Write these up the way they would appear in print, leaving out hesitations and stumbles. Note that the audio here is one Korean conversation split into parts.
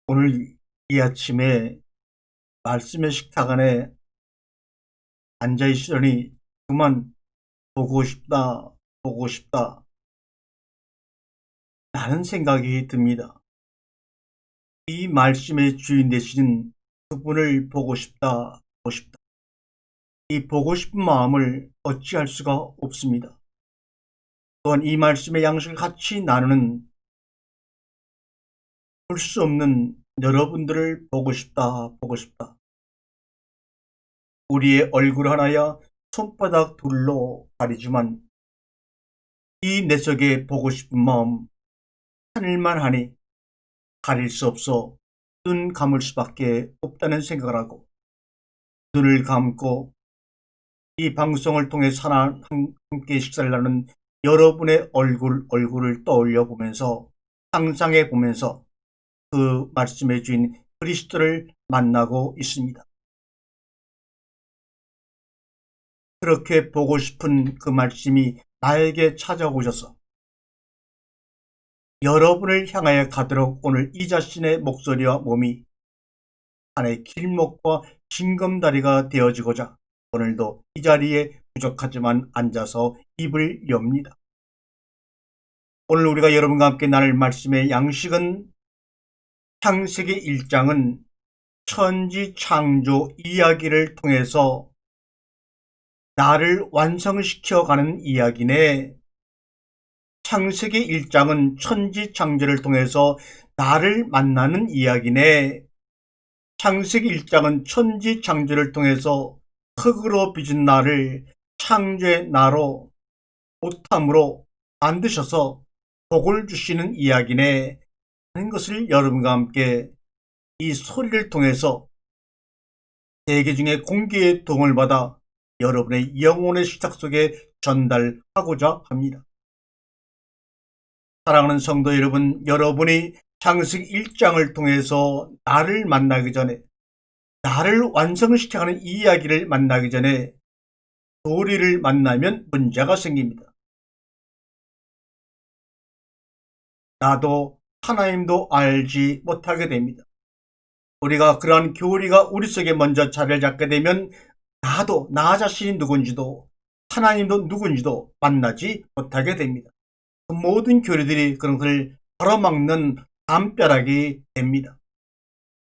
오늘 이 아침에 말씀의 식탁 안에 앉아 있으니 그만 보고 싶다, 보고 싶다 라는 생각이 듭니다. 이 말씀의 주인 되시는 그분을 보고 싶다, 보고 싶다. 이 보고 싶은 마음을 어찌할 수가 없습니다. 또한 이 말씀의 양식을 같이 나누는 볼 수 없는 여러분들을 보고 싶다, 보고 싶다. 우리의 얼굴 하나야 손바닥 둘로 가리지만 이 내 속에 보고 싶은 마음 하늘만 하니 가릴 수 없어 눈 감을 수밖에 없다는 생각을 하고 눈을 감고 이 방송을 통해 함께 식사를 나누는 여러분의 얼굴을 떠올려 보면서 상상해 보면서 그 말씀해 주인 그리스도를 만나고 있습니다. 그렇게 보고 싶은 그 말씀이 나에게 찾아오셔서 여러분을 향하여 가도록 오늘 이 자신의 목소리와 몸이 하나의 길목과 징검다리가 되어지고자 오늘도 이 자리에 부족하지만 앉아서 입을 엽니다. 오늘 우리가 여러분과 함께 나눌 말씀의 양식은 창세기 1장은 천지 창조 이야기를 통해서 나를 완성시켜가는 이야기네. 창세기 1장은 천지 창조를 통해서 나를 만나는 이야기네. 창세기 1장은 천지 창조를 통해서 흙으로 빚은 나를 창조의 나로 못함으로 만드셔서 복을 주시는 이야기네 하는 것을 여러분과 함께 이 소리를 통해서 세계 중에 공기의 도움을 받아 여러분의 영혼의 식탁 속에 전달하고자 합니다. 사랑하는 성도 여러분, 여러분이 창세기 1장을 통해서 나를 만나기 전에 나를 완성을 시켜가는 이 이야기를 만나기 전에 교리를 만나면 문제가 생깁니다. 나도 하나님도 알지 못하게 됩니다. 우리가 그러한 교리가 우리 속에 먼저 자리를 잡게 되면 나도 나 자신이 누군지도 하나님도 누군지도 만나지 못하게 됩니다. 그 모든 교리들이 그런 것을 가로막는 담벼락이 됩니다.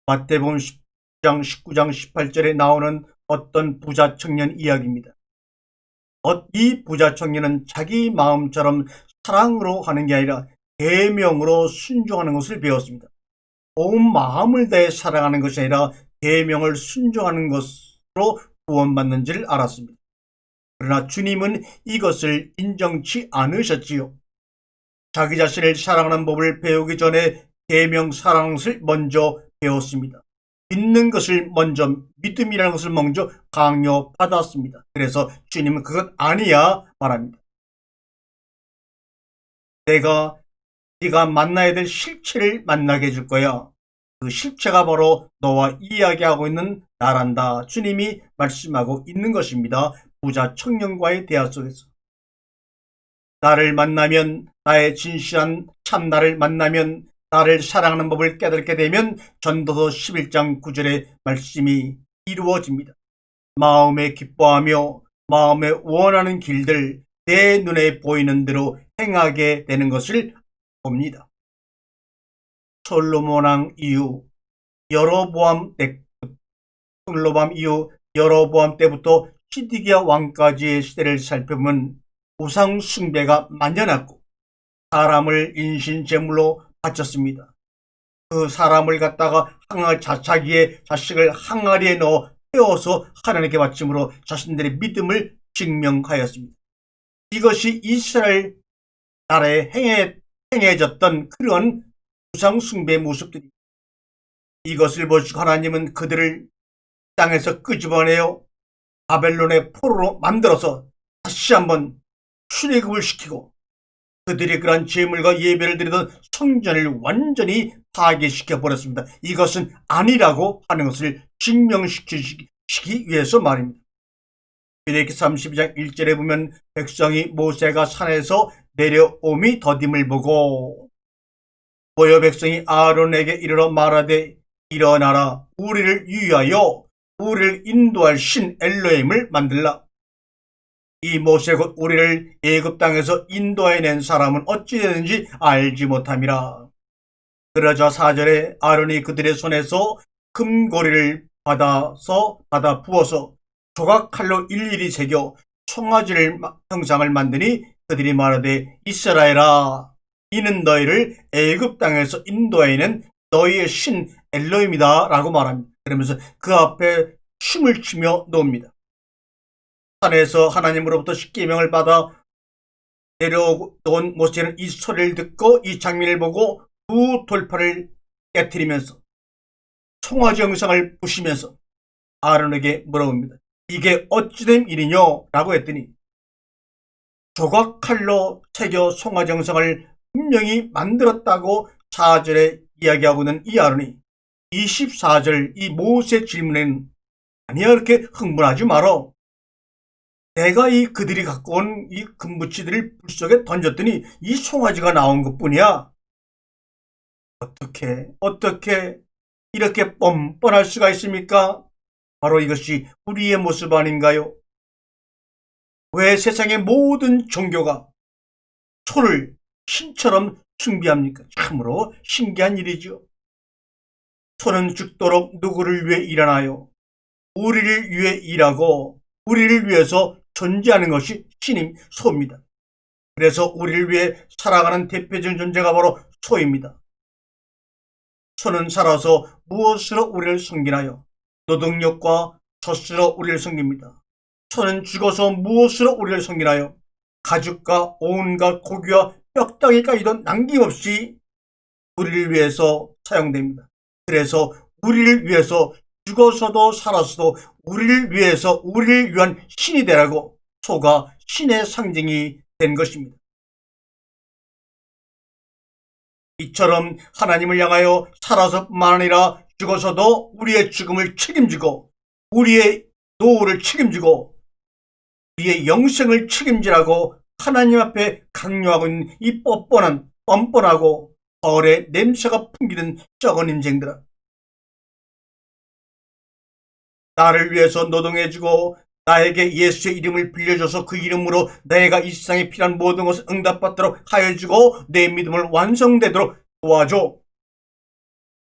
마태복음 10장 19장 18절에 나오는 어떤 부자 청년 이야기입니다. 이 부자 청년은 자기 마음처럼 사랑으로 하는 게 아니라 계명으로 순종하는 것을 배웠습니다. 온 마음을 다해 사랑하는 것이 아니라 계명을 순종하는 것으로 구원받는 줄 알았습니다. 그러나 주님은 이것을 인정치 않으셨지요. 자기 자신을 사랑하는 법을 배우기 전에 계명 사랑하는 것을 먼저 배웠습니다. 믿는 것을 먼저, 믿음이라는 것을 먼저 강요받았습니다. 그래서 주님은 그것 아니야 말합니다. 네가 만나야 될 실체를 만나게 해줄 거야. 그 실체가 바로 너와 이야기하고 있는 나란다. 주님이 말씀하고 있는 것입니다. 부자 청년과의 대화 속에서 나를 만나면, 나의 진실한 참나를 만나면, 나를 사랑하는 법을 깨닫게 되면 전도서 11장 9절의 말씀이 이루어집니다. 마음에 기뻐하며 마음에 원하는 길들 내 눈에 보이는 대로 행하게 되는 것을 봅니다. 솔로몬 왕 이후 여로보암 때부터 시드기야 왕까지의 시대를 살펴보면 우상 숭배가 만연했고 사람을 인신제물로 바쳤습니다. 그 사람을 갖다가 자기의 자식을 항아리에 넣어 태워서 하나님께 바침으로 자신들의 믿음을 증명하였습니다. 이것이 이스라엘 나라에 행해졌던 그런 우상 숭배의 모습들이, 이것을 보시고 하나님은 그들을 땅에서 끄집어내어 바벨론의 포로로 만들어서 다시 한번 출애굽을 시키고 그들이 그런 제물과 예배를 드리던 성전을 완전히 파괴시켜 버렸습니다. 이것은 아니라고 하는 것을 증명시키기 위해서 말입니다. 레위기 32장 1절에 보면 백성이 모세가 산에서 내려옴이 더딤을 보고 모여 백성이 아론에게 이르러 말하되 일어나라 우리를 위하여 우리를 인도할 신 엘로힘을 만들라. 이 모세 곧 우리를 애굽 땅에서 인도해낸 사람은 어찌 되는지 알지 못함이라. 그러자 4절에 아론이 그들의 손에서 금고리를 받아 부어서 조각칼로 일일이 새겨 송아지를 형상을 만드니 그들이 말하되 이스라엘아 이는 너희를 애굽 땅에서 인도해낸 너희의 신 엘로힘이다 라고 말합니다. 그러면서 그 앞에 춤을 추며 놓습니다. 산에서 하나님으로부터 십계명을 받아 내려온 모세는 이 소리를 듣고 이 장면을 보고 두 돌파를 깨트리면서 송아지 형상을 부시면서 아론에게 물어봅니다. 이게 어찌된 일이뇨? 라고 했더니 조각칼로 새겨 송아지 형상을 분명히 만들었다고 4절에 이야기하고는 이 아론이 24절 이 모세 질문에는 아니야 그렇게 흥분하지 말어. 내가 그들이 갖고 온 이 금붙이들을 불 속에 던졌더니 이 송아지가 나온 것뿐이야. 어떻게 이렇게 뻔뻔할 수가 있습니까? 바로 이것이 우리의 모습 아닌가요? 왜 세상의 모든 종교가 소를 신처럼 숭배합니까? 참으로 신기한 일이죠. 소는 죽도록 누구를 위해 일하나요? 우리를 위해 일하고 우리를 위해서 존재하는 것이 신임 소입니다. 그래서 우리를 위해 살아가는 대표적인 존재가 바로 소입니다. 소는 살아서 무엇으로 우리를 섬기나요? 노동력과 젖으로 우리를 섬깁니다. 소는 죽어서 무엇으로 우리를 섬기나요? 가죽과 온갖 고기와 뼈다귀까지도 남김없이 우리를 위해서 사용됩니다. 그래서 우리를 위해서 죽어서도 살아서도 우리를 위해서 우리를 위한 신이 되라고 소가 신의 상징이 된 것입니다. 이처럼 하나님을 향하여 살아서뿐만 아니라 죽어서도 우리의 죽음을 책임지고 우리의 노후를 책임지고 우리의 영생을 책임지라고 하나님 앞에 강요하고 있는 이 뻔뻔하고 벌의 냄새가 풍기는 썩은 인생들아, 나를 위해서 노동해주고 나에게 예수의 이름을 빌려줘서 그 이름으로 내가 이 세상에 필요한 모든 것을 응답받도록 하여주고 내 믿음을 완성되도록 도와줘.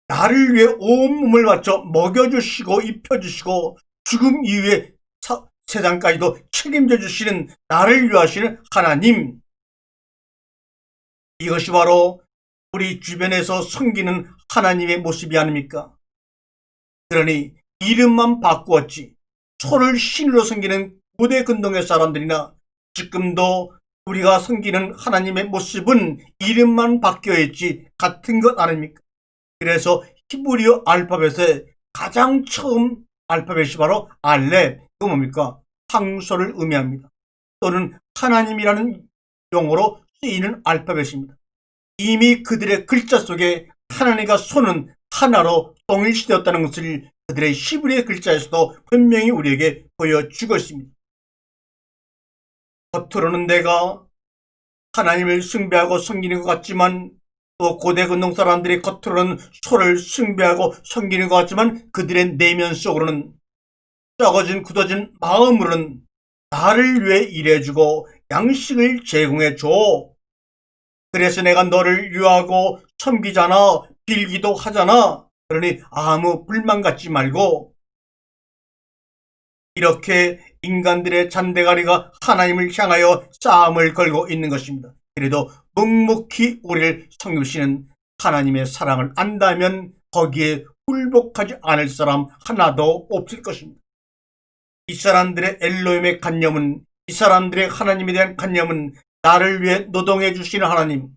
나를 위해 온몸을 바쳐 먹여주시고 입혀주시고 죽음 이후에 세상까지도 책임져 주시는 나를 위하시는 하나님, 이것이 바로 우리 주변에서 섬기는 하나님의 모습이 아닙니까? 그러니 이름만 바꾸었지 소를 신으로 섬기는 고대 근동의 사람들이나 지금도 우리가 섬기는 하나님의 모습은 이름만 바뀌어있지 같은 것 아닙니까? 그래서 히브리어 알파벳의 가장 처음 알파벳이 바로 알렙, 그 뭡니까? 황소를 의미합니다. 또는 하나님이라는 용어로 쓰이는 알파벳입니다. 이미 그들의 글자 속에 하나님과 소는 하나로 동일시되었다는 것을 그들의 히브리의 글자에서도 분명히 우리에게 보여주고 있습니다. 겉으로는 내가 하나님을 숭배하고 섬기는 것 같지만 또 고대 근동 사람들이 겉으로는 소를 숭배하고 섬기는 것 같지만 그들의 내면 속으로는 썩어진 굳어진 마음으로는 나를 위해 일해주고 양식을 제공해줘. 그래서 내가 너를 유하고 섬기잖아, 빌기도 하잖아. 그러니 아무 불만 갖지 말고, 이렇게 인간들의 잔대가리가 하나님을 향하여 싸움을 걸고 있는 것입니다. 그래도 묵묵히 우리를 섬기시는 하나님의 사랑을 안다면 거기에 굴복하지 않을 사람 하나도 없을 것입니다. 이 사람들의 엘로힘의 관념은, 이 사람들의 하나님에 대한 관념은 나를 위해 노동해 주시는 하나님,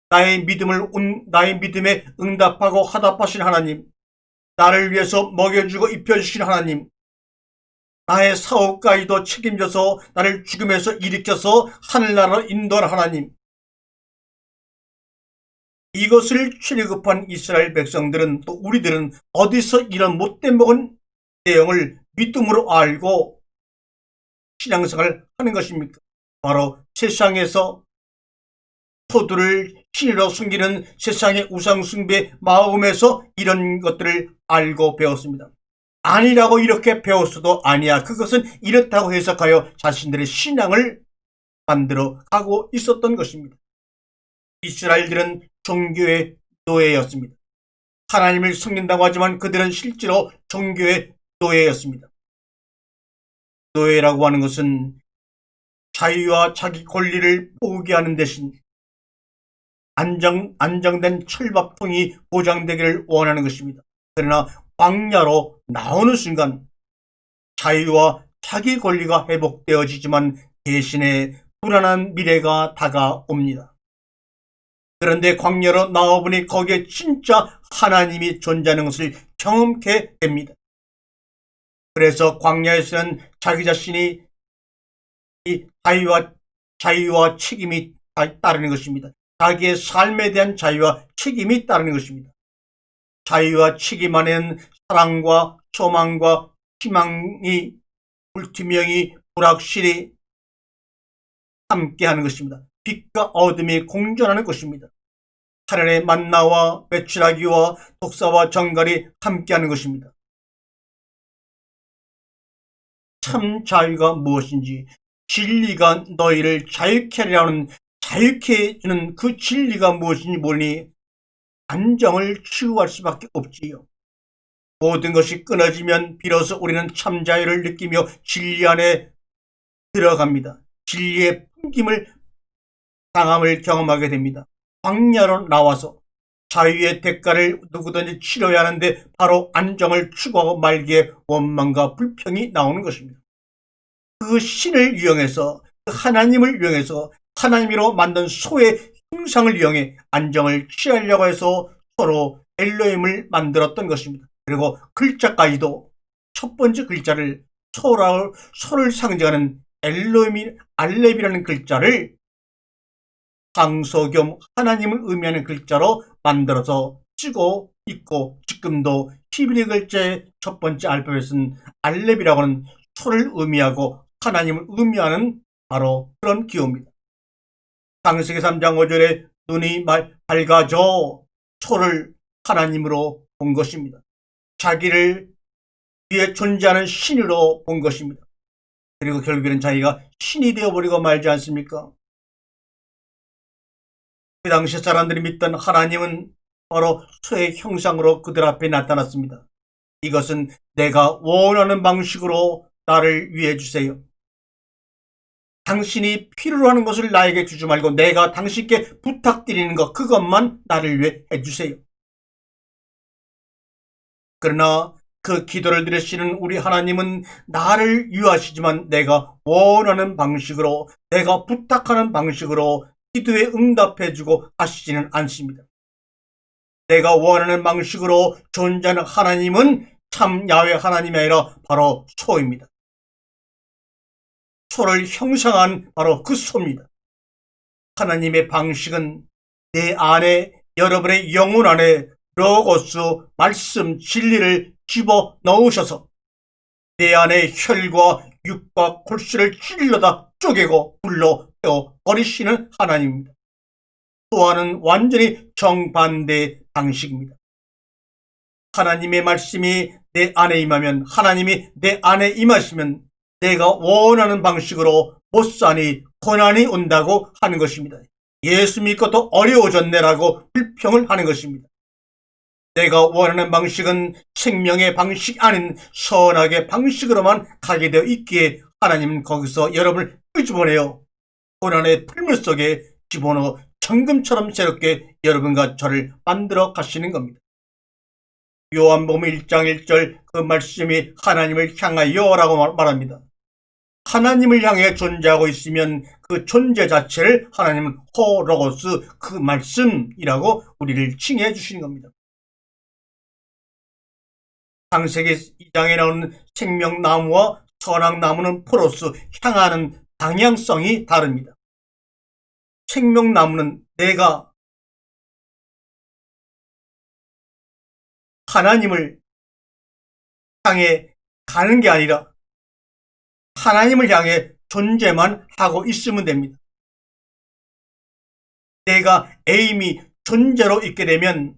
나의 믿음에 응답하고 화답하신 하나님, 나를 위해서 먹여주고 입혀주신 하나님, 나의 사업까지도 책임져서 나를 죽음에서 일으켜서 하늘나라로 인도하는 하나님, 이것을 취급한 이스라엘 백성들은, 또 우리들은 어디서 이런 못된 먹은 내용을 믿음으로 알고 신앙생활을 하는 것입니까? 바로 세상에서 토두를 신으로 숨기는 세상의 우상숭배 마음에서 이런 것들을 알고 배웠습니다. 아니라고 이렇게 배웠어도 아니야. 그것은 이렇다고 해석하여 자신들의 신앙을 만들어 가고 있었던 것입니다. 이스라엘들은 종교의 노예였습니다. 하나님을 섬긴다고 하지만 그들은 실제로 종교의 노예였습니다. 노예라고 하는 것은 자유와 자기 권리를 포기하는 대신 안정된 철밥통이 보장되기를 원하는 것입니다. 그러나 광야로 나오는 순간 자유와 자기 권리가 회복되어지지만 대신에 불안한 미래가 다가옵니다. 그런데 광야로 나와보니 거기에 진짜 하나님이 존재하는 것을 경험케 됩니다. 그래서 광야에서는 자기 자신이 이 자유와 책임이 따르는 것입니다. 자기의 삶에 대한 자유와 책임이 따르는 것입니다. 자유와 책임 안에는 사랑과 소망과 희망이 불투명이 불확실히 함께하는 것입니다. 빛과 어둠이 공존하는 것입니다. 하늘의 만나와 메추라기와 독사와 정갈이 함께하는 것입니다. 참 자유가 무엇인지, 진리가 너희를 자유케 하려는 자유케 해주는 그 진리가 무엇인지 모르니 안정을 추구할 수밖에 없지요. 모든 것이 끊어지면 비로소 우리는 참 자유를 느끼며 진리 안에 들어갑니다. 진리의 풍김을 강함을 경험하게 됩니다. 광야로 나와서 자유의 대가를 누구든지 치러야 하는데 바로 안정을 추구하고 말기에 원망과 불평이 나오는 것입니다. 그 신을 이용해서 그 하나님을 이용해서 하나님으로 만든 소의 형상을 이용해 안정을 취하려고 해서 서로 엘로힘을 만들었던 것입니다. 그리고 글자까지도 첫 번째 글자를 소를 상징하는 엘로힘 알렙이라는 글자를 상소 겸 하나님을 의미하는 글자로 만들어서 쓰고 있고, 지금도 히브리 글자의 첫 번째 알파벳은 알렙이라고 하는 소를 의미하고 하나님을 의미하는 바로 그런 기호입니다. 창세기 3장 5절에 눈이 밝아져 소를 하나님으로 본 것입니다. 자기를 위해 존재하는 신으로 본 것입니다. 그리고 결국에는 자기가 신이 되어버리고 말지 않습니까? 그 당시 사람들이 믿던 하나님은 바로 소의 형상으로 그들 앞에 나타났습니다. 이것은 내가 원하는 방식으로 나를 위해 주세요. 당신이 필요로 하는 것을 나에게 주지 말고 내가 당신께 부탁드리는 것, 그것만 나를 위해 해주세요. 그러나 그 기도를 들으시는 우리 하나님은 나를 위하시지만 내가 원하는 방식으로, 내가 부탁하는 방식으로 기도에 응답해주고 하시지는 않습니다. 내가 원하는 방식으로 존재하는 하나님은 참 야훼 하나님이 아니라 바로 소입니다. 소를 형상한 바로 그 소입니다. 하나님의 방식은 내 안에, 여러분의 영혼 안에 로고스, 말씀, 진리를 집어넣으셔서 내 안에 혈과 육과 골수를 찔러다 쪼개고 불러 태워 버리시는 하나님입니다. 또한은 완전히 정반대의 방식입니다. 하나님의 말씀이 내 안에 임하면, 하나님이 내 안에 임하시면 내가 원하는 방식으로 못 사니 고난이 온다고 하는 것입니다. 예수 믿고 더 어려워졌네라고 불평을 하는 것입니다. 내가 원하는 방식은 생명의 방식 아닌 선악의 방식으로만 가게 되어 있기에 하나님은 거기서 여러분을 끄집어내어 고난의 풀물 속에 집어넣어 정금처럼 새롭게 여러분과 저를 만들어 가시는 겁니다. 요한복음 1장 1절 그 말씀이 하나님을 향하여라고 말합니다. 하나님을 향해 존재하고 있으면 그 존재 자체를 하나님은 호로고스, 그 말씀이라고 우리를 칭해 주시는 겁니다. 창세기 2장에 나오는 생명나무와 선악나무는 포로스, 향하는 방향성이 다릅니다. 생명나무는 내가 하나님을 향해 가는 게 아니라 하나님을 향해 존재만 하고 있으면 됩니다. 내가 에임이 존재로 있게 되면,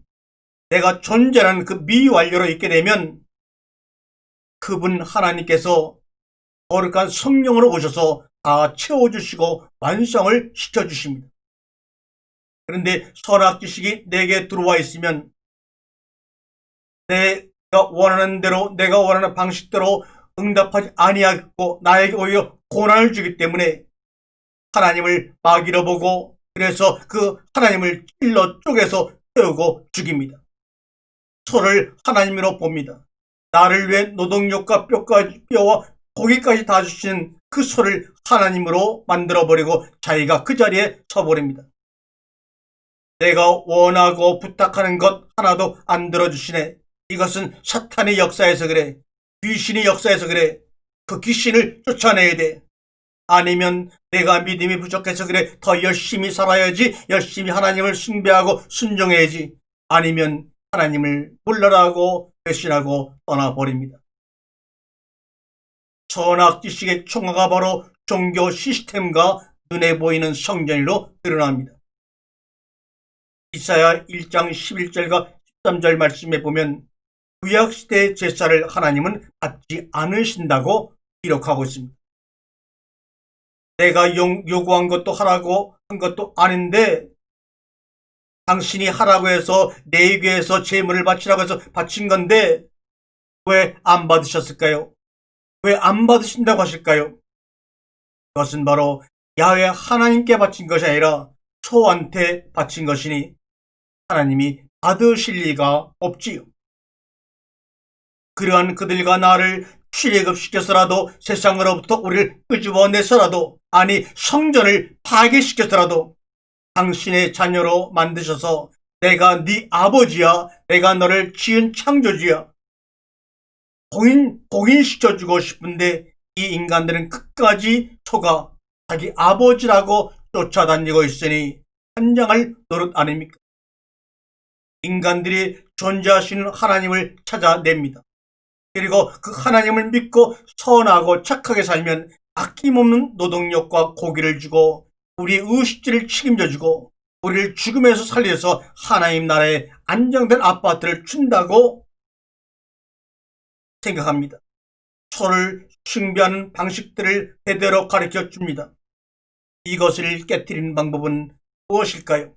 내가 존재라는 그 미완료로 있게 되면 그분 하나님께서 거룩한 성령으로 오셔서 다 채워주시고 완성을 시켜주십니다. 그런데 선악지식이 내게 들어와 있으면 내가 원하는 대로, 내가 원하는 방식대로 응답하지 아니하고 나에게 오히려 고난을 주기 때문에 하나님을 마귀로 보고, 그래서 그 하나님을 찔러 쪼개서 태우고 죽입니다. 소를 하나님으로 봅니다. 나를 위해 노동력과 뼈와 고기까지 다 주시는 그 소를 하나님으로 만들어버리고 자기가 그 자리에 서버립니다. 내가 원하고 부탁하는 것 하나도 안 들어주시네. 이것은 사탄의 역사에서 그래. 귀신의 역사에서 그래. 그 귀신을 쫓아내야 돼. 아니면 내가 믿음이 부족해서 그래. 더 열심히 살아야지. 열심히 하나님을 숭배하고 순종해야지. 아니면 하나님을 몰라라고 배신하고 떠나버립니다. 선악지식의 총화가 바로 종교 시스템과 눈에 보이는 성전으로 드러납니다. 이사야 1장 11절과 13절 말씀에 보면 구약시대의 제사를 하나님은 받지 않으신다고 기록하고 있습니다. 내가 요구한 것도 하라고 한 것도 아닌데 당신이 하라고 해서 레위기에서 제물을 바치라고 해서 바친 건데 왜 안 받으셨을까요? 왜 안 받으신다고 하실까요? 그것은 바로 야훼 하나님께 바친 것이 아니라 소한테 바친 것이니 하나님이 받으실 리가 없지요. 그러한 그들과 나를 출애굽시켜서라도 세상으로부터 우리를 끄집어내서라도, 아니 성전을 파괴시켜서라도 당신의 자녀로 만드셔서 내가 네 아버지야, 내가 너를 지은 창조주야, 공인시켜주고 싶은데 이 인간들은 끝까지 속아 자기 아버지라고 쫓아다니고 있으니 환장할 노릇 아닙니까? 인간들이 존재하시는 하나님을 찾아냅니다. 그리고 그 하나님을 믿고 선하고 착하게 살면 아낌없는 노동력과 고기를 주고 우리의 의식주를 책임져주고 우리를 죽음에서 살려서 하나님 나라의 안정된 아파트를 준다고 생각합니다. 소를 숭배하는 방식들을 대대로 가르쳐 줍니다. 이것을 깨트리는 방법은 무엇일까요?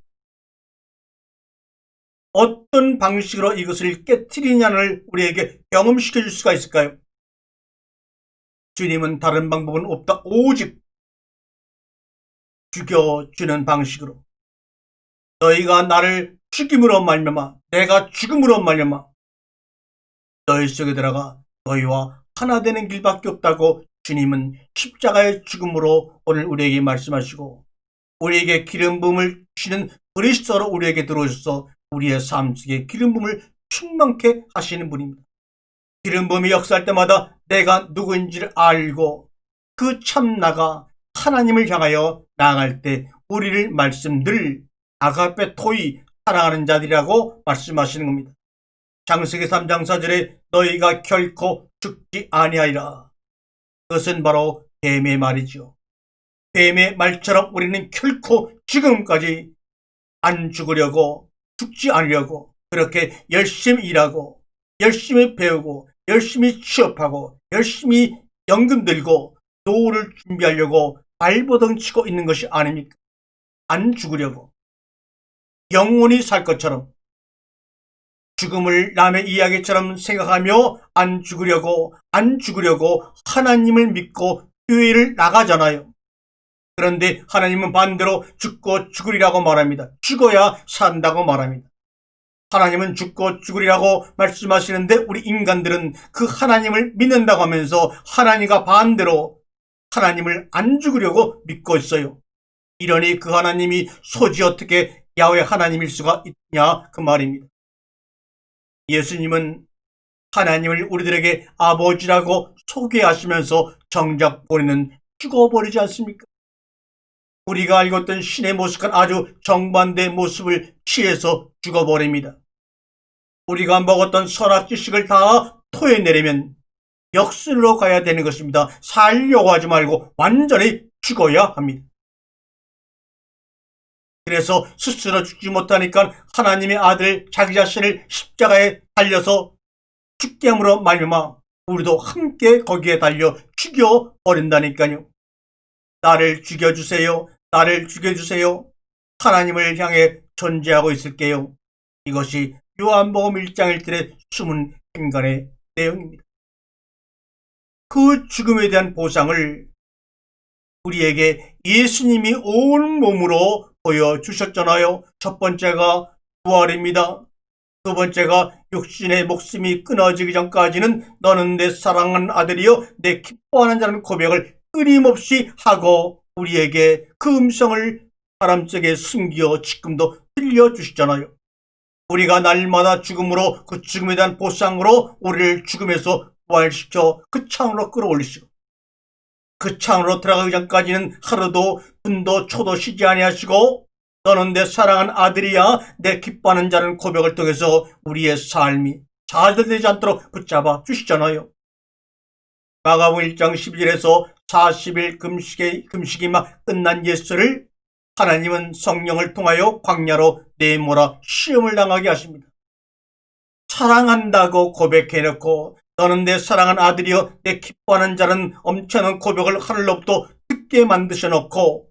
어떤 방식으로 이것을 깨트리냐를 우리에게 경험시켜 줄 수가 있을까요? 주님은 다른 방법은 없다. 오직 죽여주는 방식으로. 너희가 나를 죽임으로 말미암아, 내가 죽음으로 말미암아 너희 속에 들어가 너희와 하나 되는 길밖에 없다고 주님은 십자가의 죽음으로 오늘 우리에게 말씀하시고 우리에게 기름 부음을 주시는 그리스도로 우리에게 들어오셔서 우리의 삶 속에 기름 부음을 충만케 하시는 분입니다. 기름 부음이 역사할 때마다 내가 누구인지를 알고 그 참나가 하나님을 향하여 나아갈 때 우리를 말씀들 아가페 토이 사랑하는 자들이라고 말씀하시는 겁니다. 창세기 3장 4절에 너희가 결코 죽지 아니하리라. 그것은 바로 뱀의 말이죠. 뱀의 말처럼 우리는 결코 지금까지 안 죽으려고, 죽지 않으려고 그렇게 열심히 일하고 열심히 배우고 열심히 취업하고 열심히 연금 들고 노후를 준비하려고 발버둥 치고 있는 것이 아닙니까? 안 죽으려고 영원히 살 것처럼 죽음을 남의 이야기처럼 생각하며 안 죽으려고 하나님을 믿고 교회를 나가잖아요. 그런데 하나님은 반대로 죽고 죽으리라고 말합니다. 죽어야 산다고 말합니다. 하나님은 죽고 죽으리라고 말씀하시는데 우리 인간들은 그 하나님을 믿는다고 하면서 하나님과 반대로 하나님을 안 죽으려고 믿고 있어요. 이러니 그 하나님이 소지 어떻게 야훼 하나님일 수가 있냐 그 말입니다. 예수님은 하나님을 우리들에게 아버지라고 소개하시면서 정작 본인은 죽어버리지 않습니까? 우리가 알고 있던 신의 모습과는 아주 정반대의 모습을 취해서 죽어버립니다. 우리가 먹었던 선악지식을 다 토해내려면 역순으로 가야 되는 것입니다. 살려고 하지 말고 완전히 죽어야 합니다. 그래서 스스로 죽지 못하니까 하나님의 아들 자기 자신을 십자가에 달려서 죽게 함으로 말미암아 우리도 함께 거기에 달려 죽여버린다니까요. 나를 죽여주세요. 나를 죽여주세요. 하나님을 향해 존재하고 있을게요. 이것이 요한복음 1장 1절의 숨은 행간의 내용입니다. 그 죽음에 대한 보상을 우리에게 예수님이 온 몸으로 보여주셨잖아요. 첫 번째가 부활입니다. 두 번째가 육신의 목숨이 끊어지기 전까지는 너는 내 사랑하는 아들이요 내 기뻐하는 자라는 고백을 끊임없이 하고 우리에게 그 음성을 사람 속에 숨겨 지금도 들려주시잖아요. 우리가 날마다 죽음으로 그 죽음에 대한 보상으로 우리를 죽음에서 부활시켜 그 창으로 끌어올리시고 그 창으로 들어가기 전까지는 하루도 분도 초도 쉬지 아니하시고 너는 내 사랑하는 아들이야 내 기뻐하는 자는 고백을 통해서 우리의 삶이 좌절되지 않도록 붙잡아 주시잖아요. 마가복음 1장 12절에서 40일 금식이 막 끝난 예수를 하나님은 성령을 통하여 광야로 내몰아 시험을 당하게 하십니다. 사랑한다고 고백해놓고 너는 내 사랑하는 아들이여 내 기뻐하는 자는 엄청난 고백을 하늘로부터 듣게 만드셔놓고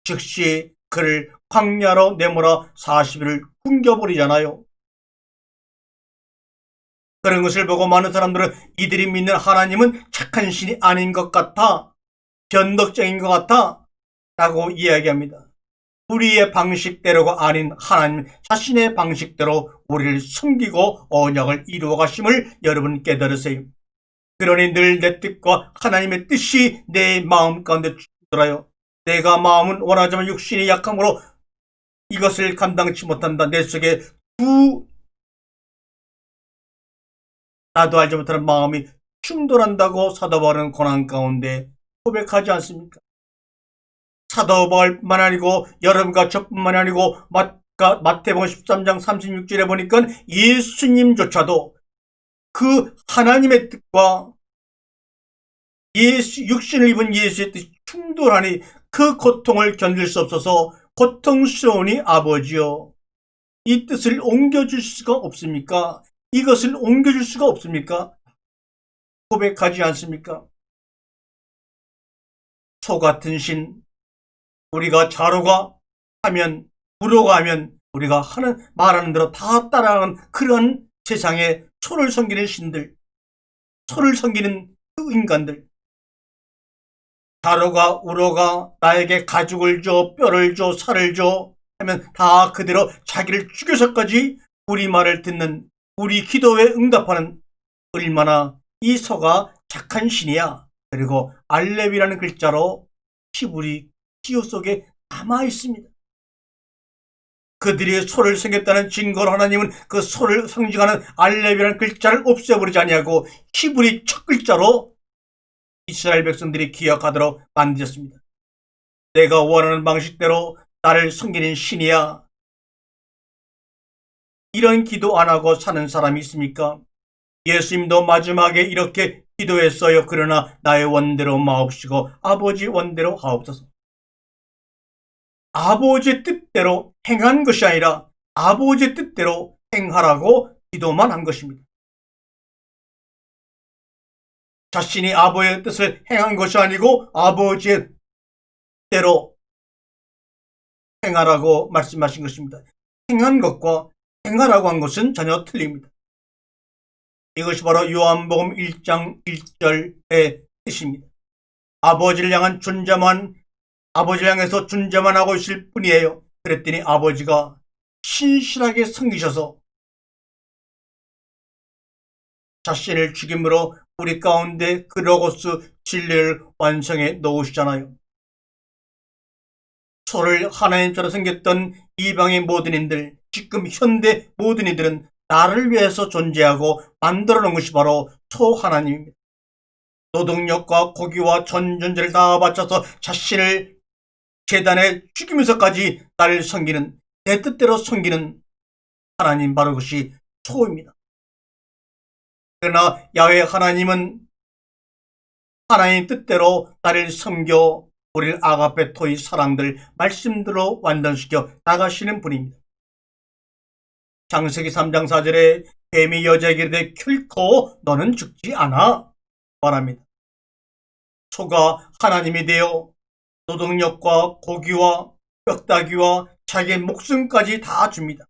즉시 그를 광야로 내몰아 40일을 굶겨버리잖아요. 그런 것을 보고 많은 사람들은 이들이 믿는 하나님은 착한 신이 아닌 것 같아, 변덕쟁인 것 같아 라고 이야기합니다. 우리의 방식대로가 아닌 하나님 자신의 방식대로 우리를 섬기고 언약을 이루어 가심을 여러분 깨달으세요. 그러니 늘 내 뜻과 하나님의 뜻이 내 마음 가운데 들어요. 내가 마음은 원하지만 육신이 약함으로 이것을 감당치 못한다. 내 속에 나도 알지 못하는 마음이 충돌한다고 사도 바울은 고난 가운데 고백하지 않습니까? 사도 바울뿐만 아니고 여러분과 저뿐만 아니고 마태복음 13장 36절에 보니까 예수님조차도 그 하나님의 뜻과 육신을 입은 예수의 뜻이 충돌하니 그 고통을 견딜 수 없어서 고통스러우니 아버지여 이 뜻을 옮겨줄 수가 없습니까? 이것을 옮겨줄 수가 없습니까? 고백하지 않습니까? 소 같은 신, 우리가 자로가 하면 부로가 하면 우리가 말하는 대로 다 따라가는 그런 세상에 소를 섬기는 신들, 소를 섬기는 그 인간들, 자로가 우로가 나에게 가죽을 줘, 뼈를 줘, 살을 줘 하면 다 그대로 자기를 죽여서까지 우리 말을 듣는 우리 기도에 응답하는 얼마나 이 소가 착한 신이야. 그리고 알렙이라는 글자로 히브리 기호 속에 남아 있습니다. 그들이 소를 섬겼다는 증거로 하나님은 그 소를 상징하는 알렙이라는 글자를 없애버리지 아니하고 히브리 첫 글자로 이스라엘 백성들이 기억하도록 만드셨습니다. 내가 원하는 방식대로 나를 섬기는 신이야. 이런 기도 안 하고 사는 사람이 있습니까? 예수님도 마지막에 이렇게 기도했어요. 그러나 나의 원대로 마옵시고 아버지 원대로 하옵소서. 아버지 뜻대로 행한 것이 아니라 아버지 뜻대로 행하라고 기도만 한 것입니다. 자신이 아버지의 뜻을 행한 것이 아니고 아버지의 뜻대로 행하라고 말씀하신 것입니다. 행한 것과 행하라고 한 것은 전혀 틀립니다. 이것이 바로 요한복음 1장 1절의 뜻입니다. 아버지를 향해서 존재만 하고 있을 뿐이에요. 그랬더니 아버지가 신실하게 섬기셔서 자신을 죽임으로 우리 가운데 그 로고스 진리를 완성해 놓으시잖아요. 소를 하나님처럼 생겼던 이방의 모든 이들, 지금 현대 모든 이들은 나를 위해서 존재하고 만들어 놓은 것이 바로 소 하나님입니다. 노동력과 고기와 전 존재를 다 바쳐서 자신을 제단에 죽이면서까지 나를 섬기는, 내 뜻대로 섬기는 하나님, 바로 그것이 소입니다. 그러나 야훼 하나님은 하나님 뜻대로 나를 섬겨 우리를 아가페토의 사랑들 말씀대로 완전시켜 나가시는 분입니다. 창세기 3장 4절에 뱀이 여자에게 이르되 결코 너는 죽지 않아 말합니다. 소가 하나님이 되어 노동력과 고기와 뼈다귀와 자기의 목숨까지 다 줍니다.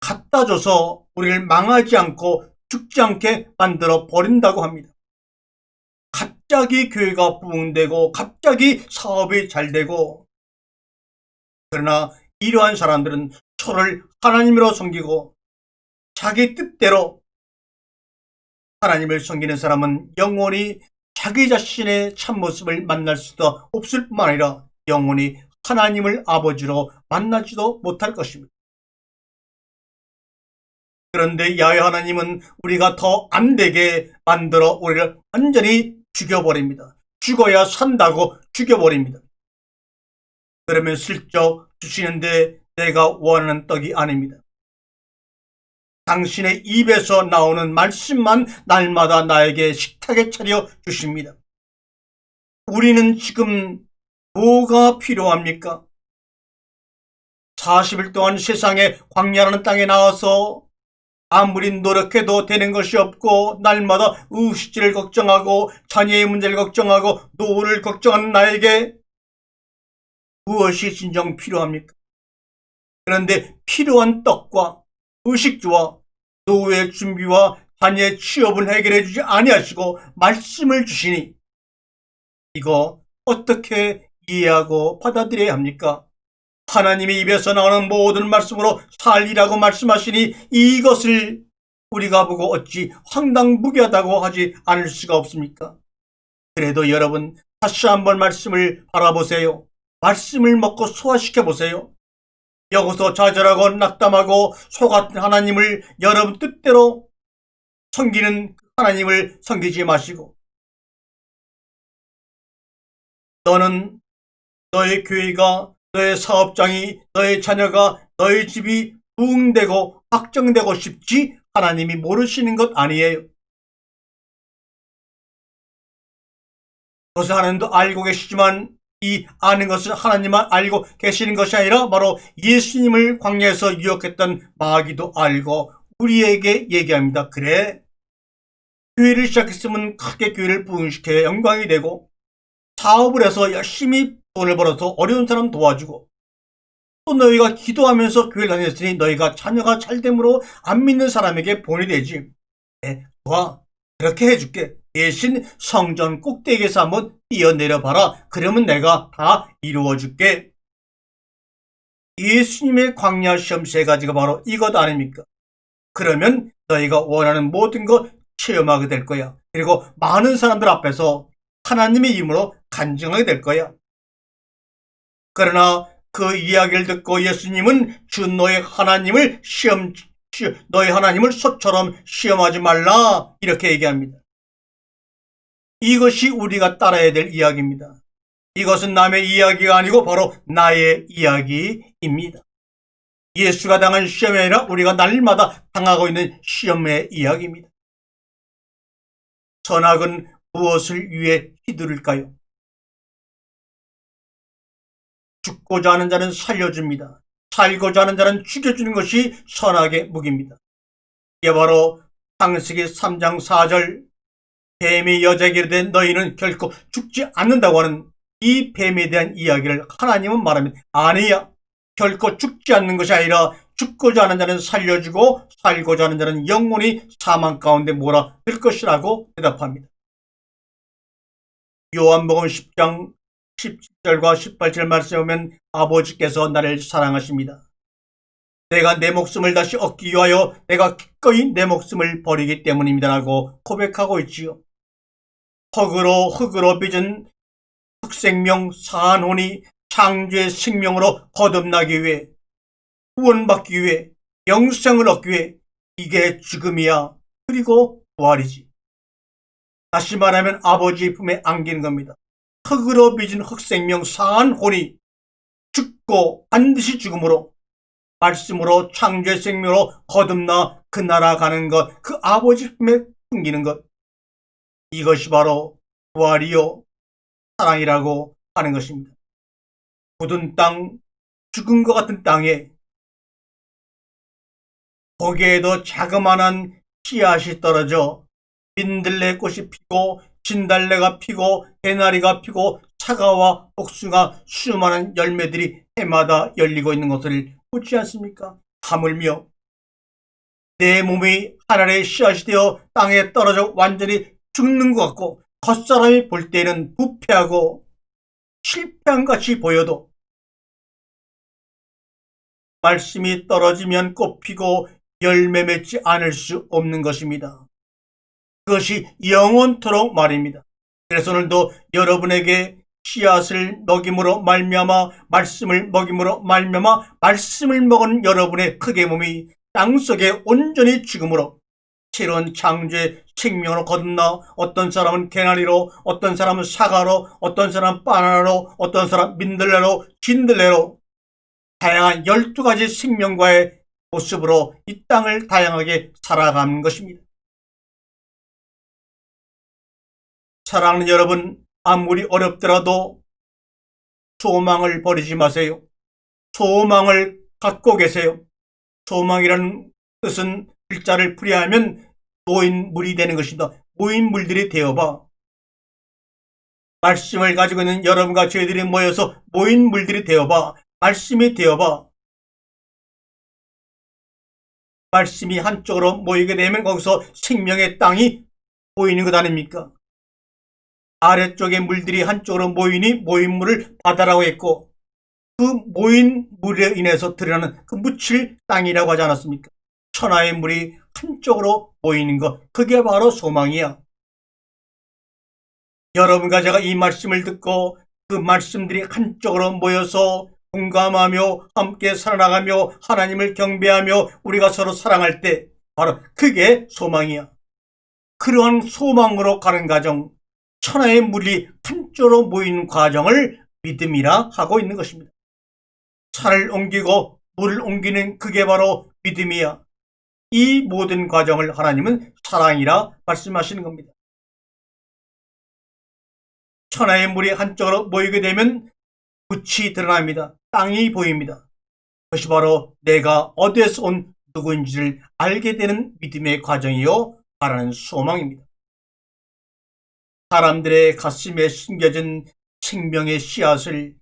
갖다 줘서 우리를 망하지 않고 죽지 않게 만들어 버린다고 합니다. 갑자기 교회가 부흥되고 갑자기 사업이 잘 되고, 그러나 이러한 사람들은 서로를 하나님으로 섬기고 자기 뜻대로 하나님을 섬기는 사람은 영원히 자기 자신의 참모습을 만날 수도 없을 뿐만 아니라 영원히 하나님을 아버지로 만나지도 못할 것입니다. 그런데 야훼 하나님은 우리가 더 안되게 만들어 우리를 완전히 죽여버립니다. 죽어야 산다고 죽여버립니다. 그러면 슬쩍 주시는데 내가 원하는 떡이 아닙니다. 당신의 입에서 나오는 말씀만 날마다 나에게 식탁에 차려 주십니다. 우리는 지금 뭐가 필요합니까? 40일 동안 세상에 광야라는 땅에 나와서 아무리 노력해도 되는 것이 없고 날마다 의식지를 걱정하고 자녀의 문제를 걱정하고 노후를 걱정하는 나에게 무엇이 진정 필요합니까? 그런데 필요한 떡과 의식주와 노후의 준비와 자녀의 취업을 해결해 주지 아니하시고 말씀을 주시니 이거 어떻게 이해하고 받아들여야 합니까? 하나님의 입에서 나오는 모든 말씀으로 살리라고 말씀하시니 이것을 우리가 보고 어찌 황당무계하다고 하지 않을 수가 없습니까? 그래도 여러분 다시 한번 말씀을 바라보세요. 말씀을 먹고 소화시켜 보세요. 여기서 좌절하고 낙담하고 속았던 하나님을 여러분 뜻대로 섬기는 하나님을 섬기지 마시고, 너는 너의 교회가, 너의 사업장이, 너의 자녀가, 너의 집이 부흥되고 확정되고 싶지 하나님이 모르시는 것 아니에요. 그것을 하나님도 알고 계시지만 이 아는 것을 하나님만 알고 계시는 것이 아니라 바로 예수님을 광야에서 유혹했던 마귀도 알고 우리에게 얘기합니다. 그래, 교회를 시작했으면 크게 교회를 부흥시켜야 영광이 되고, 사업을 해서 열심히 돈을 벌어서 어려운 사람 도와주고, 또 너희가 기도하면서 교회를 다녔으니 너희가 자녀가 잘됨으로 안 믿는 사람에게 본이 되지. 네, 좋아, 그렇게 해줄게. 대신 성전 꼭대기에서 한번 뛰어내려 봐라. 그러면 내가 다 이루어줄게. 예수님의 광야 시험 세 가지가 바로 이것 아닙니까? 그러면 너희가 원하는 모든 것 체험하게 될 거야. 그리고 많은 사람들 앞에서 하나님의 이름으로 간증하게 될 거야. 그러나 그 이야기를 듣고 예수님은 주 너의 하나님을 너의 하나님을 소처럼 시험하지 말라 이렇게 얘기합니다. 이것이 우리가 따라야 될 이야기입니다. 이것은 남의 이야기가 아니고 바로 나의 이야기입니다. 예수가 당한 시험이 아니라 우리가 날마다 당하고 있는 시험의 이야기입니다. 선악은 무엇을 위해 휘두를까요? 죽고자 하는 자는 살려줍니다. 살고자 하는 자는 죽여주는 것이 선악의 무기입니다. 이게 바로 창세기 3장 4절 뱀이 여자에게 이르되 너희는 결코 죽지 않는다고 하는 이 뱀에 대한 이야기를 하나님은 말합니다. 아니야, 결코 죽지 않는 것이 아니라 죽고자 하는 자는 살려주고 살고자 하는 자는 영원히 사망 가운데 몰아들 것이라고 대답합니다. 요한복음 10장 17절과 18절 말씀에 보면 아버지께서 나를 사랑하십니다. 내가 내 목숨을 다시 얻기 위하여 내가 기꺼이 내 목숨을 버리기 때문입니다 라고 고백하고 있지요. 흙으로 빚은 흑생명 사한혼이 창조의 생명으로 거듭나기 위해, 구원받기 위해, 영생을 얻기 위해 이게 죽음이야. 그리고 부활이지. 다시 말하면 아버지의 품에 안기는 겁니다. 흙으로 빚은 흑생명 사한혼이 죽고 반드시 죽음으로 말씀으로 창조의 생명으로 거듭나 그 나라 가는 것, 그 아버지 품에 숨기는 것, 이것이 바로 부활이요 사랑이라고 하는 것입니다. 굳은 땅, 죽은 것 같은 땅에 거기에도 자그마한 씨앗이 떨어져 민들레꽃이 피고 진달래가 피고 개나리가 피고 사과와 복숭아 수많은 열매들이 해마다 열리고 있는 것을 보지 않습니까? 하물며 내 몸이 하늘의 씨앗이 되어 땅에 떨어져 완전히 죽는 것 같고 겉사람이 볼 때는 부패하고 실패한 같이 보여도 말씀이 떨어지면 꽃피고 열매 맺지 않을 수 없는 것입니다. 그것이 영원토록 말입니다. 그래서 오늘도 여러분에게 씨앗을 먹임으로 말미암아 말씀을 먹임으로 말미암아 말씀을 먹은 여러분의 크게 몸이 땅속에 온전히 죽음으로 새로운 창조의 생명으로 거듭나 어떤 사람은 개나리로 어떤 사람은 사과로 어떤 사람은 바나나로 어떤 사람은 민들레로 진들레로 다양한 12가지 생명과의 모습으로 이 땅을 다양하게 살아가는 것입니다. 사랑하는 여러분, 아무리 어렵더라도 소망을 버리지 마세요. 소망을 갖고 계세요. 소망이라는 뜻은 글자를 풀이하면 모인물이 되는 것입니다. 모인물들이 되어봐. 말씀을 가지고 있는 여러분과 저희들이 모여서 모인물들이 되어봐. 말씀이 되어봐. 말씀이 한쪽으로 모이게 되면 거기서 생명의 땅이 보이는 것 아닙니까? 아래쪽의 물들이 한쪽으로 모이니 모인물을 바다라고 했고 그 모인 물에 인해서 드러나는 그 묻힐 땅이라고 하지 않았습니까? 천하의 물이 한쪽으로 모이는 것, 그게 바로 소망이야. 여러분과 제가 이 말씀을 듣고 그 말씀들이 한쪽으로 모여서 공감하며 함께 살아나가며 하나님을 경배하며 우리가 서로 사랑할 때 바로 그게 소망이야. 그러한 소망으로 가는 과정, 천하의 물이 한쪽으로 모이는 과정을 믿음이라 하고 있는 것입니다. 산을 옮기고 물을 옮기는 그게 바로 믿음이야. 이 모든 과정을 하나님은 사랑이라 말씀하시는 겁니다. 천하의 물이 한쪽으로 모이게 되면 빛이 드러납니다. 땅이 보입니다. 그것이 바로 내가 어디에서 온 누구인지를 알게 되는 믿음의 과정이요 바라는 소망입니다. 사람들의 가슴에 심겨진 생명의 씨앗을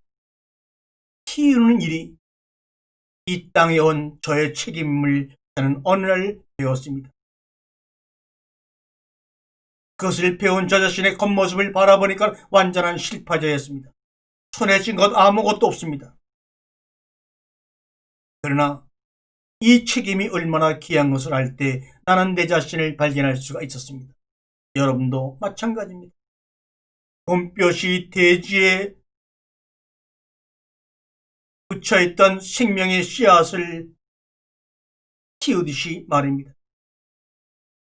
키우는 일이 이 땅에 온 저의 책임을 저는 어느 날 배웠습니다. 그것을 배운 저 자신의 겉모습을 바라보니까 완전한 실파자였습니다. 손에 쥔 것 아무것도 없습니다. 그러나 이 책임이 얼마나 귀한 것을 알 때 나는 내 자신을 발견할 수가 있었습니다. 여러분도 마찬가지입니다. 봄볕이 대지에 붙여있던 생명의 씨앗을 키우듯이 말입니다.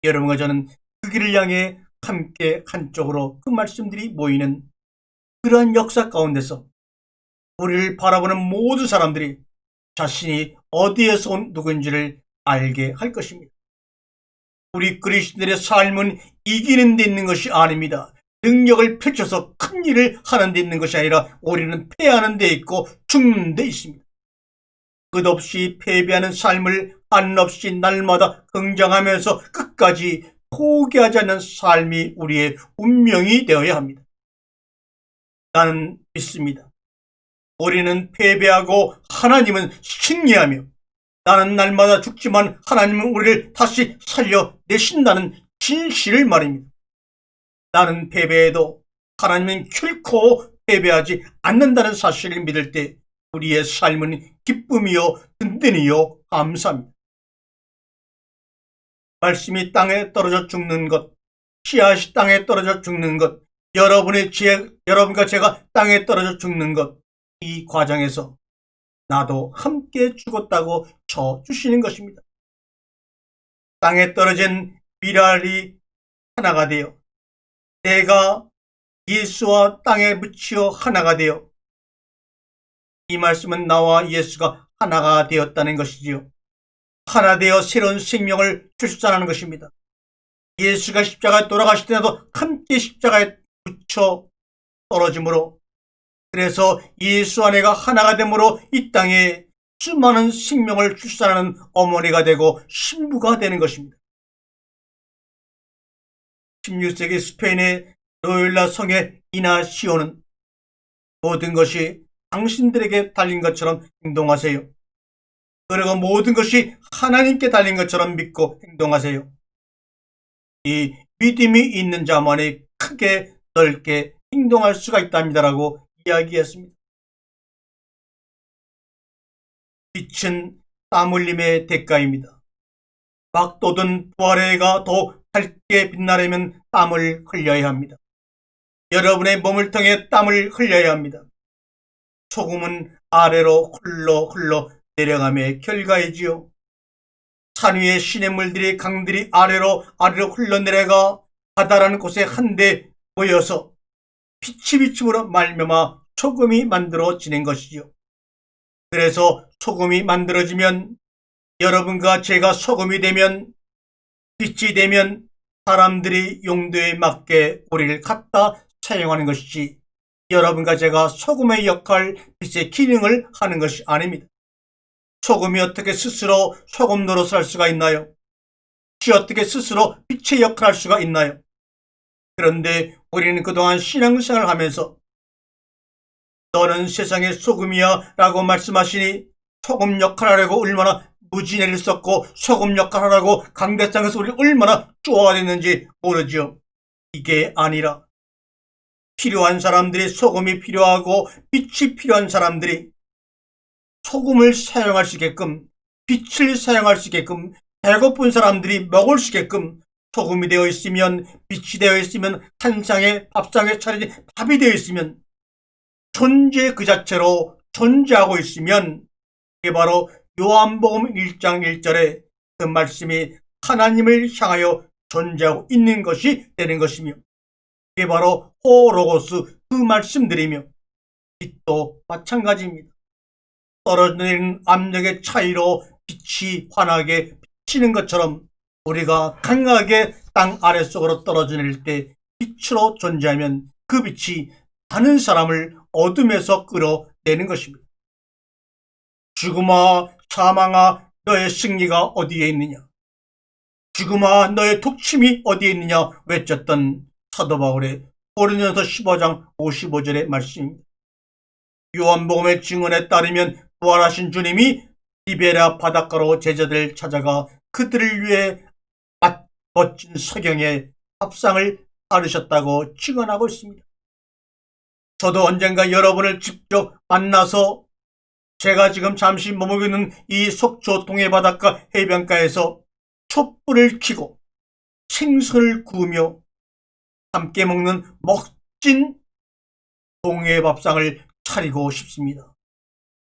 여러분과 저는 그 길을 향해 함께 한쪽으로 그 말씀들이 모이는 그러한 역사 가운데서 우리를 바라보는 모든 사람들이 자신이 어디에서 온 누구인지를 알게 할 것입니다. 우리 그리스도인의 삶은 이기는 데 있는 것이 아닙니다. 능력을 펼쳐서 큰 일을 하는 데 있는 것이 아니라 우리는 패하는 데 있고 죽는 데 있습니다. 끝없이 패배하는 삶을 한없이 날마다 긍정하면서 끝까지 포기하지 않는 삶이 우리의 운명이 되어야 합니다. 나는 믿습니다. 우리는 패배하고 하나님은 승리하며 나는 날마다 죽지만 하나님은 우리를 다시 살려내신다는 진실을 말입니다. 나는 패배해도 하나님은 결코 패배하지 않는다는 사실을 믿을 때 우리의 삶은 기쁨이요 든든히요 감사합니다. 말씀이 땅에 떨어져 죽는 것, 씨앗이 땅에 떨어져 죽는 것, 여러분과 제가 땅에 떨어져 죽는 것, 이 과정에서 나도 함께 죽었다고 쳐주시는 것입니다. 땅에 떨어진 미랄이 하나가 되어 내가 예수와 땅에 묻혀 하나가 되어 이 말씀은 나와 예수가 하나가 되었다는 것이지요. 하나 되어 새로운 생명을 출산하는 것입니다. 예수가 십자가에 돌아가실 때도 함께 십자가에 묻혀 떨어짐으로 그래서 예수 안에가 하나가 되므로 이 땅에 수많은 생명을 출산하는 어머니가 되고 신부가 되는 것입니다. 16세기 스페인의 로엘라 성의 이나시오는 모든 것이 당신들에게 달린 것처럼 행동하세요. 그리고 모든 것이 하나님께 달린 것처럼 믿고 행동하세요. 이 믿음이 있는 자만이 크게 넓게 행동할 수가 있답니다라고 이야기했습니다. 빛은 땀 흘림의 대가입니다. 막 돋은 부활의 해가 더 밝게 빛나려면 땀을 흘려야 합니다. 여러분의 몸을 통해 땀을 흘려야 합니다. 소금은 아래로 흘러 내려감의 결과이지요. 산 위의 시냇물들이 강들이 아래로 흘러내려가 바다라는 곳에 한데 모여서 비침으로 말미암아 소금이 만들어지는 것이죠. 그래서 소금이 만들어지면 여러분과 제가 소금이 되면 빛이 되면 사람들이 용도에 맞게 우리를 갖다 사용하는 것이지 여러분과 제가 소금의 역할, 빛의 기능을 하는 것이 아닙니다. 소금이 어떻게 스스로 소금 노릇을 할 수가 있나요? 빛이 어떻게 스스로 빛의 역할을 할 수가 있나요? 그런데 우리는 그동안 신앙생활을 하면서 너는 세상의 소금이야 라고 말씀하시니 소금 역할하려고 얼마나 무지개를 썼고 소금 역할하라고 강대상에서 우리 얼마나 쪼아댔는지 모르죠. 이게 아니라 필요한 사람들이 소금이 필요하고 빛이 필요한 사람들이 소금을 사용할 수 있게끔 빛을 사용할 수 있게끔 배고픈 사람들이 먹을 수 있게끔 소금이 되어 있으면 빛이 되어 있으면 한상에 밥상에 차려진 밥이 되어 있으면 존재 그 자체로 존재하고 있으면 이게 바로 요한복음 1장 1절에 그 말씀이 하나님을 향하여 존재하고 있는 것이 되는 것이며 이게 바로 호로고스 그 말씀들이며 빛도 마찬가지입니다. 떨어지는 압력의 차이로 빛이 환하게 비치는 것처럼 우리가 강하게 땅 아래속으로 떨어져 내릴 때 빛으로 존재하면 그 빛이 많은 사람을 어둠에서 끌어내는 것입니다. 죽음아 사망아 너의 승리가 어디에 있느냐? 죽음아 너의 독침이 어디에 있느냐? 외쳤던 사도 바울의 고린도전서 15장 55절의 말씀입니다. 요한복음의 증언에 따르면 부활하신 주님이 디베랴 바닷가로 제자들을 찾아가 그들을 위해 멋진 석영의 밥상을 차리셨다고 증언하고 있습니다. 저도 언젠가 여러분을 직접 만나서 제가 지금 잠시 머물고 있는 이 속초 동해바닷가 해변가에서 촛불을 켜고 생선을 구우며 함께 먹는 멋진 동해밥상을 차리고 싶습니다.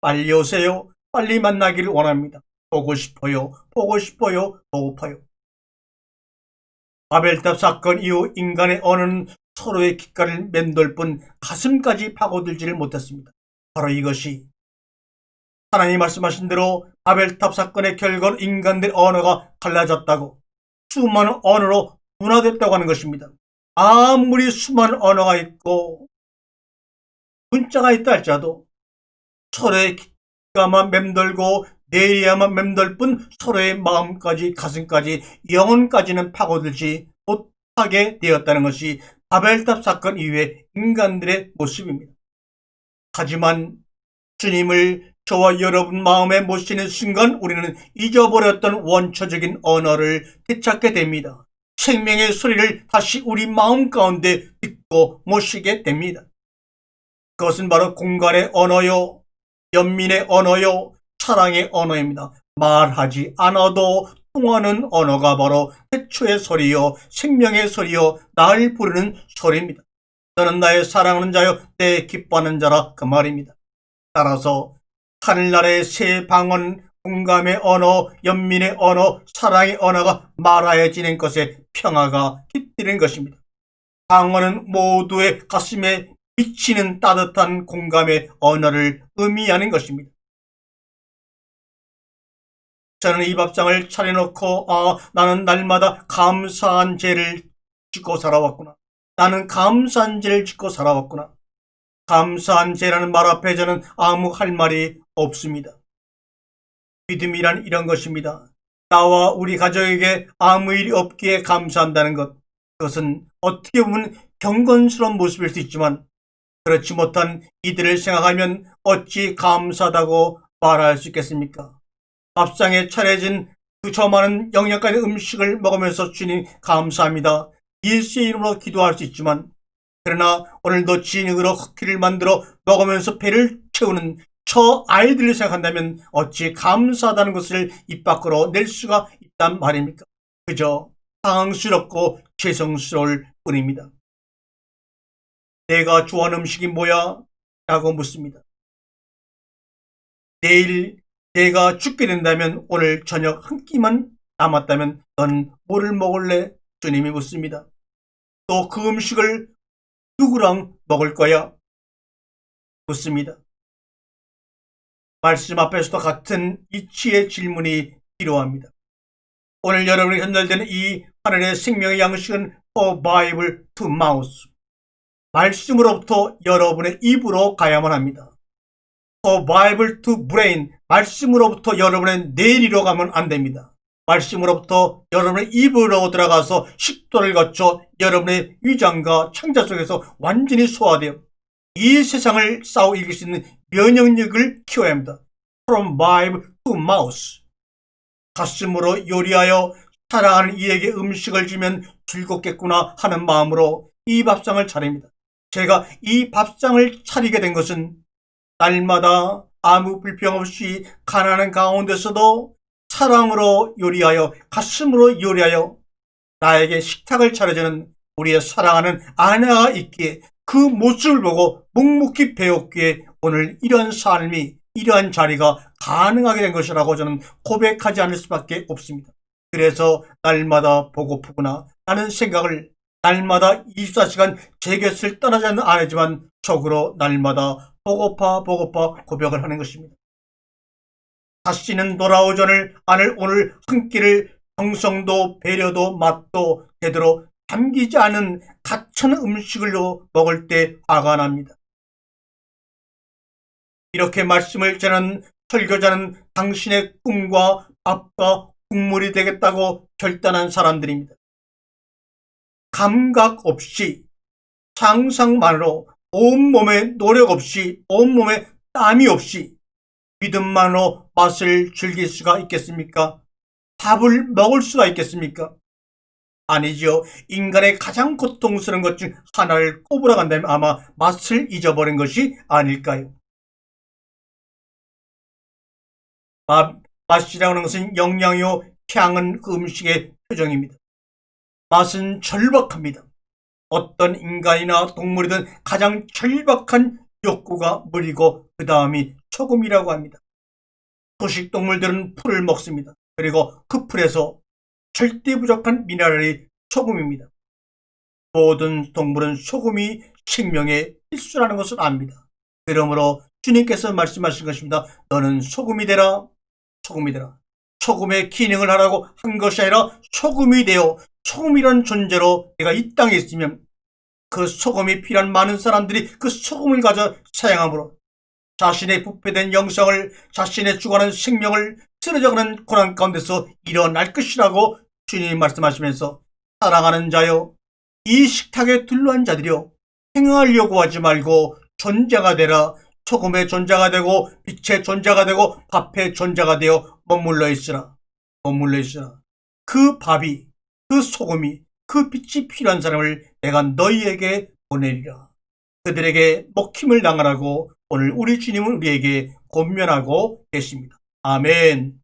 빨리 오세요. 빨리 만나기를 원합니다. 보고 싶어요. 보고파요. 바벨탑 사건 이후 인간의 언어는 서로의 귓가를 맴돌 뿐 가슴까지 파고들지를 못했습니다. 바로 이것이 하나님 말씀하신 대로 바벨탑 사건의 결과로 인간들의 언어가 갈라졌다고 수많은 언어로 분화됐다고 하는 것입니다. 아무리 수많은 언어가 있고 문자가 있다 할지라도 서로의 귓가만 맴돌고 뇌에만 맴돌 뿐 서로의 마음까지 가슴까지 영혼까지는 파고들지 못하게 되었다는 것이 바벨탑 사건 이후의 인간들의 모습입니다. 하지만 주님을 저와 여러분 마음에 모시는 순간 우리는 잊어버렸던 원초적인 언어를 되찾게 됩니다. 생명의 소리를 다시 우리 마음 가운데 듣고 모시게 됩니다. 그것은 바로 공간의 언어요, 연민의 언어요, 사랑의 언어입니다. 말하지 않아도 통하는 언어가 바로 태초의 소리요, 생명의 소리요, 나를 부르는 소리입니다. 너는 나의 사랑하는 자요, 내 기뻐하는 자라 그 말입니다. 따라서 하늘나라의 새 방언, 공감의 언어, 연민의 언어, 사랑의 언어가 말하여지는 것에 평화가 깃드는 것입니다. 방언은 모두의 가슴에 미치는 따뜻한 공감의 언어를 의미하는 것입니다. 저는 이 밥상을 차려놓고 나는 날마다 감사한 죄를 짓고 살아왔구나. 나는 감사한 죄를 짓고 살아왔구나. 감사한 죄라는 말 앞에 저는 아무 할 말이 없습니다. 믿음이란 이런 것입니다. 나와 우리 가족에게 아무 일이 없기에 감사한다는 것. 그것은 어떻게 보면 경건스러운 모습일 수 있지만 그렇지 못한 이들을 생각하면 어찌 감사하다고 말할 수 있겠습니까? 밥상에 차려진 그 저 많은 영양가 있는 음식을 먹으면서 주님 감사합니다. 예수의 이름으로 기도할 수 있지만 그러나 오늘도 진흙으로 흙기를 만들어 먹으면서 배를 채우는 저 아이들을 생각한다면 어찌 감사하다는 것을 입 밖으로 낼 수가 있단 말입니까? 그저 당황스럽고 죄송스러울 뿐입니다. 내가 좋아하는 음식이 뭐야? 라고 묻습니다. 내일 내가 죽게 된다면 오늘 저녁 한 끼만 남았다면 넌 뭐를 먹을래? 주님이 묻습니다. 또 그 음식을 누구랑 먹을 거야? 묻습니다. 말씀 앞에서도 같은 이치의 질문이 필요합니다. 오늘 여러분이 전달되는 이 하늘의 생명의 양식은 For Bible to Mouth. 말씀으로부터 여러분의 입으로 가야만 합니다. For Bible to Brain. 말씀으로부터 여러분의 뇌리로 가면 안 됩니다. 말씀으로부터 여러분의 입으로 들어가서 식도를 거쳐 여러분의 위장과 창자 속에서 완전히 소화되어 이 세상을 싸워 이길 수 있는 면역력을 키워야 합니다. From Bible to Mouth. 가슴으로 요리하여 사랑하는 이에게 음식을 주면 즐겁겠구나 하는 마음으로 이 밥상을 차립니다. 제가 이 밥상을 차리게 된 것은 날마다 아무 불평 없이 가난한 가운데서도 사랑으로 요리하여 가슴으로 요리하여 나에게 식탁을 차려주는 우리의 사랑하는 아내가 있기에 그 모습을 보고 묵묵히 배웠기에 오늘 이런 삶이 이러한 자리가 가능하게 된 것이라고 저는 고백하지 않을 수밖에 없습니다. 그래서 날마다 보고프구나 하는 생각을 날마다 24시간 제 곁을 떠나지 않는 아내지만 속으로 날마다 보고파 고백을 하는 것입니다. 다시는 돌아오지 않을 아내 오늘 한 끼를 정성도 배려도 맛도 제대로 담기지 않은 가찮은 음식을로 먹을 때 화가 납니다. 이렇게 말씀을 전하는 설교자는 당신의 꿈과 밥과 국물이 되겠다고 결단한 사람들입니다. 감각 없이 상상만으로 온몸에 노력 없이 온몸에 땀이 없이 믿음만으로 맛을 즐길 수가 있겠습니까? 밥을 먹을 수가 있겠습니까? 아니죠. 인간의 가장 고통스러운 것 중 하나를 꼽으러 간다면 아마 맛을 잊어버린 것이 아닐까요? 맛이라고 하는 것은 영양이요 향은 그 음식의 표정입니다. 맛은 절박합니다. 어떤 인간이나 동물이든 가장 절박한 욕구가 물이고 그 다음이 소금이라고 합니다. 초식동물들은 풀을 먹습니다. 그리고 그 풀에서 절대 부족한 미네랄이 소금입니다. 모든 동물은 소금이 생명의 필수라는 것을 압니다. 그러므로 주님께서 말씀하신 것입니다. 너는 소금이 되라. 소금이 되라. 소금의 기능을 하라고 한 것이 아니라 소금이 되어 소금이란 존재로 내가 이 땅에 있으면 그 소금이 필요한 많은 사람들이 그 소금을 가져 사용함으로 자신의 부패된 영성을 자신의 죽어가는 생명을 쓰러져가는 고난 가운데서 일어날 것이라고 주님이 말씀하시면서 사랑하는 자여 이 식탁에 둘러앉은 자들이여 행하려고 하지 말고 존재가 되라. 소금의 존재가 되고 빛의 존재가 되고 밥의 존재가 되어 머물러 있으라. 머물러 있으라. 그 밥이 그 소금이 그 빛이 필요한 사람을 내가 너희에게 보내리라. 그들에게 먹힘을 당하라고 오늘 우리 주님은 우리에게 권면하고 계십니다. 아멘.